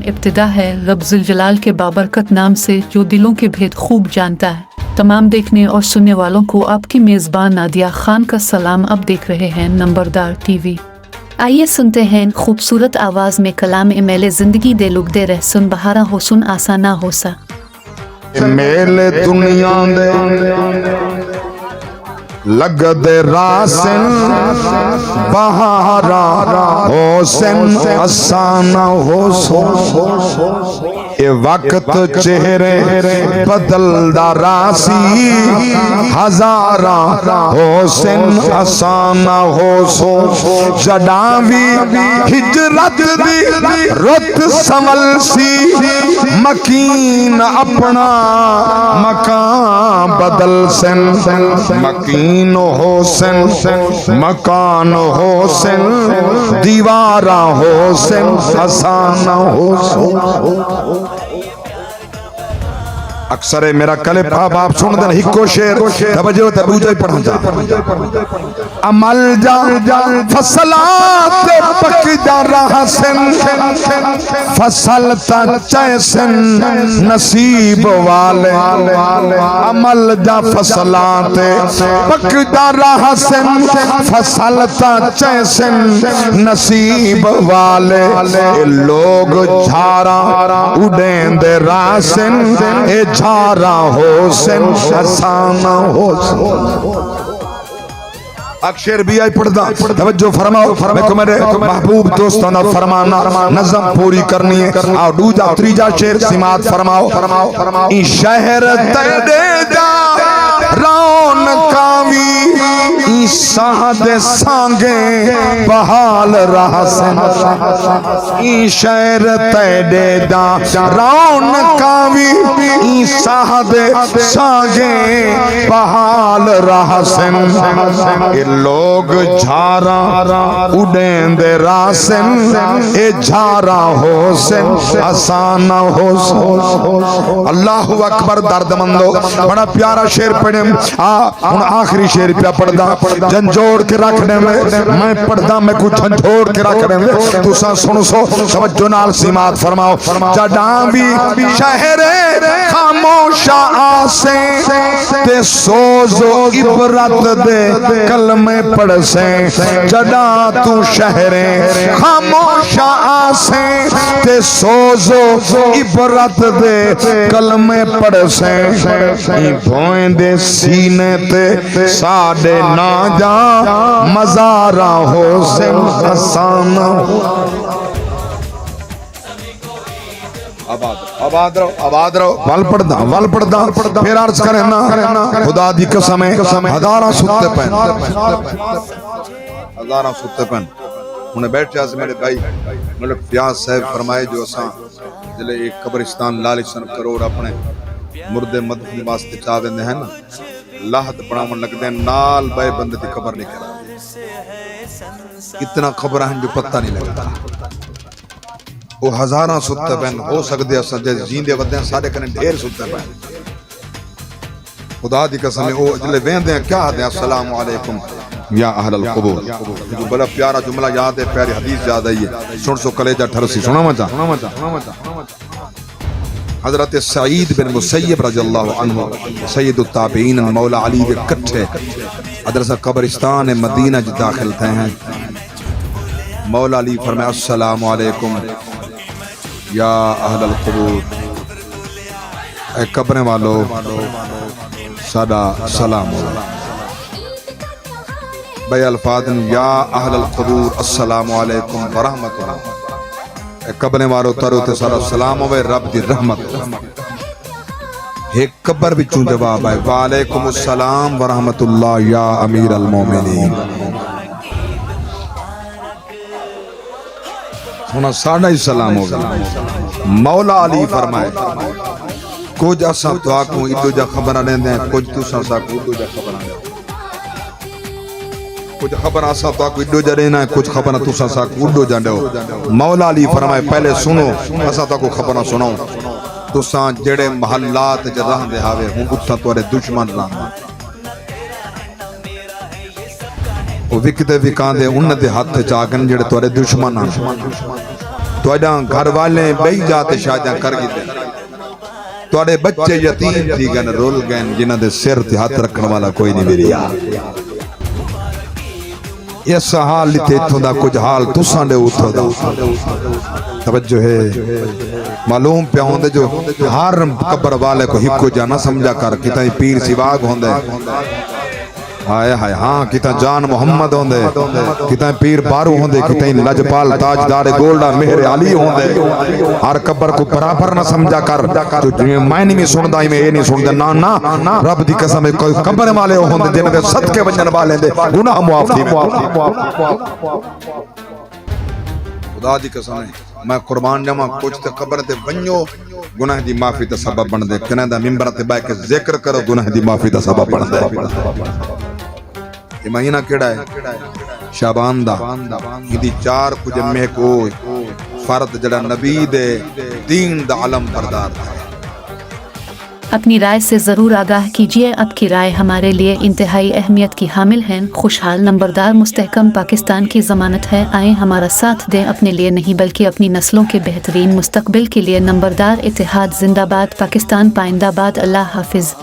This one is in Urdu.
ابتدا ہے رب ذوالجلال کے بابرکت نام سے جو دلوں کے بھید خوب جانتا ہے۔ تمام دیکھنے اور سننے والوں کو آپ کی میزبان نادیہ خان کا سلام۔ اب دیکھ رہے ہیں نمبردار ٹی وی۔ آئیے سنتے ہیں خوبصورت آواز میں کلام میل زندگی دے لگ دے رہ سن بہارا ہو سن آسا نہ ہو سا۔ میل دنیا دے لگ دے راسن بہارا ہو سن آسانا ہو سو۔ اے وقت چہرے بدل دا راسی ہزارا ہو سن آسانا ہو سو۔ جڈاوی ہجرت دی رت سمل سی مکین اپنا مکان بدل سن۔ مکین ہو سن مکان ہو سن دیوارا ہو سن آسانا ہو سو۔ اکثر میرا کلپ آپ سن دن ہکو شیر توجہ تبوجہ پڑھن جا۔ عمل جا فصلات پک جا رہا سن فصل تا چیسن نصیب والے۔ عمل جا فصلات پک جا رہا سن فصل تا چیسن نصیب والے۔ لوگ جھارا اڑین دے راسن اے جھارا ہو سن آسانا ہو سن۔ اکشیر بھی آئی پڑھ دا توجہ فرماؤ۔ میں کو میرے محبوب دوستانا فرمانا نظم پوری کرنی ہے اور دوجہ تریجہ شیر سماعت فرماؤ۔ این شہر تیرے جا رون کاوی این سہد سانگے بحال رہا سن۔ این شہر تیرے جا رون کاوی این سہد سانگے بحال رہا سن۔ لوگ جھارا اڑین دے راسن اے جھارا ہو سن آسانا ہو سن۔ اللہ اکبر درد مندو بڑا پیارا شیر پڑھیں۔ ان آخری شیر پہ پڑھ دا جھنجھوڑ کے رکھنے میں پڑھ دا میں کچھ جھنجھوڑ کے رکھنے میں تو سا سن سو توجہ نال سماعت فرماؤ۔ جڈاں بھی شہر خاموشا آسیں تے سوز و عبرت دے کلمے پڑھ سیں۔ جڈاں تو شہریں خاموشا آسیں تے سوز و عبرت دے کلمے پڑھ سیں۔ بھوئیں دے سینے تے ساڑے نہ جا مزارہ ہو سن آسانا ہو۔ آباد رہو وال پڑھدا پھر عرض کریں نا خدا دی قسم ہے ہزاراں ستے پین ہزاراں ستے پین انہیں بیٹھے آج میرے بھائی ملک فیاض صاحب فرمائے جو اساں جلے ایک قبرستان لالچن کروڑ اپنے مردے مدفن واسطے چاہ دیندے ہیں نا لاہت بڑھامن لگ دیں نال بے بندے دی قبر نہیں کرا۔ اتنا قبر ہیں جو پتہ نہیں لگتا۔ وہ ہزاراں ستے پین ہو سکتے ہیں جیسے جیندے ودے ہیں سارے کنے ڈھیر ستے پین۔ خدا دی قسم وہ جلے ویندے ہیں کیا دیں السلام علیکم یا اہل القبور۔ جو بڑا پیارا جملہ یاد ہے پیاری حدیث یاد آئی ہے سن سو کلیجہ ٹھرسی سنا مچا۔ حضرت سعید بن مسیب رضی اللہ عنہ سید التابعین مولا علی کے کٹھے ادرسہ قبرستان مدینہ جو داخل تھے ہیں۔ مولا علی فرمائے السلام علیکم یا اہل القبور، اے قبریں والو سادہ سلام ہو۔ بے الفاظ یا اہل القبور السلام علیکم ورحمت اللہ، اے قبریں والو ترو تے سارا سلام ہوئے رب دی رحمت۔ ایک قبر بھی چون جواب ہے وعلیکم السلام ورحمت اللہ یا امیر المومنین۔ سونا ساڑھا ہی سلام ہو گیا۔ مولا علی فرمائے کچھ اساں تو آکوں ادو جا خبرہ لیندے ہیں کچھ تو سا کو ادو جا خبرہ لیندے ہیں۔ کچھ خبر آسا تو آکو اڈو جا رہنا ہے کچھ خبر تو سا کو اڈو جا دے ہو۔ مولا علی فرمائے پہلے سنو اسا تو کو خبرہ سنو تو سا جڑے محلات جا رہن دے ہاوے ہوں اتھا توارے دشمن رہن وہ وکتے وکان دے انہ دے ہاتھ چاکن جڑے توارے دشمن آن تواڈا گھر والے بئی جاتے شادیاں کر گئے تواڈے بچے یتیم تھی گن رول گئے جنہاں دے سر تے ہاتھ رکھن والا کوئی نہیں میری اس حال تے اتھوں دا کچھ حال تساں دے اتھوں دا توجہ ہے معلوم پہ ہوندے جو ہر قبر والے کو ہکو جا نہ سمجھا کر کتا پیر سواگ ہوندے ہائے ہائے ہاں کتا جان محمد ہوندے کتا پیر بارو ہوندے کتا لجپال تاجدار گولڈا مہر علی ہوندے ہر قبر کو برابر نہ سمجھا کر جو میں نہیں سندا میں یہ نہیں سندا نا رب دی قسم کوئی قبر والے ہوندے جن دے صدقے ونجن والے دے گناہ معاف تھی خدا دی قسم میں قربان جاواں کچھ تے قبر تے ونجو گناہ دی معافی دا سبب بن دے کنے دا منبر تے بیٹھ کے ذکر کرو گناہ دی معافی دا سبب بن دے یہ مہینہ کیڑا ہے شعبان دا یہ 4 کچھ میں کو فرد جڑا نبی دے دین دا علم بردار تھا اپنی رائے سے ضرور آگاہ کیجیے آپ کی رائے ہمارے لیے انتہائی اہمیت کی حامل ہیں خوشحال نمبردار مستحکم پاکستان کی ضمانت ہے آئیں ہمارا ساتھ دیں اپنے لیے نہیں بلکہ اپنی نسلوں کے بہترین مستقبل کے لیے نمبردار اتحاد زندہ باد پاکستان پائندہ باد اللہ حافظ